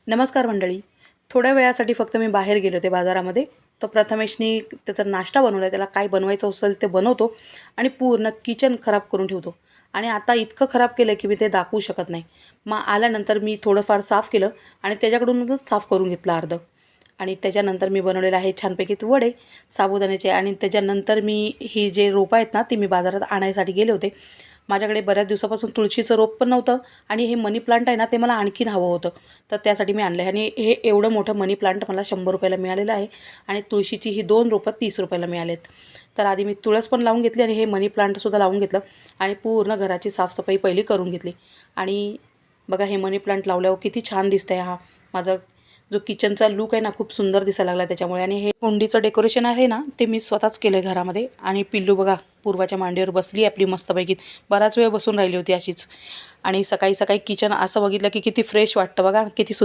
नमस्कार मंडळी. थोड्या वेळासाठी फक्त मी बाहेर गेले होते बाजारामध्ये. तर प्रथमेशनी त्याचा नाश्ता बनवला. त्याला काय बनवायचं असेल ते बनवतो आणि पूर्ण किचन खराब करून ठेवतो. आणि आता इतकं खराब केलं की मी ते दाखवू शकत नाही. मग आल्यानंतर मी थोडंफार साफ केलं आणि त्याच्याकडूनच साफ करून घेतलं अर्धं. आणि त्याच्यानंतर मी बनवलेलं आहे छानपैकी वडे साबुदाण्याचे. आणि त्याच्यानंतर मी ही जे रोपं आहेत ना ती मी बाजारात आणायसाठी गेले होते. माझ्याकडे बऱ्याच दिवसापासून तुळशीचं रोप पण नव्हतं आणि हे मनी प्लांट आहे ना ते मला आणखीन हवं होतं. तर त्यासाठी मी आणलं आहे आणि हे एवढं मोठं मनी प्लांट मला 100 रुपयाला मिळालेलं आहे. आणि तुळशीची ही 2 रोपं 30 रुपयाला मिळालेत. तर आधी मी तुळस पण लावून घेतली आणि हे मनी प्लांटसुद्धा लावून घेतलं आणि पूर्ण घराची साफसफाई पहिली करून घेतली. आणि बघा हे मनी प्लांट लावल्यावर किती छान दिसतं आहे. हा माझा जो किचनचा लूक आहे ना खूप सुंदर दिसायला लागला त्याच्यामुळे. आणि हे कुंडीचं डेकोरेशन आहे ना ते मी स्वतःच केलं आहे घरामध्ये. आणि पिल्लू बघा पूर्वाच्या मांडीवर बसली आपली मस्तपैकी. बराच वेळ बसून राहिली होती अशीच. आणि सकाळी सकाळी किचन असं बघितलं की किती फ्रेश वाटतं बघा, किती सुंदर.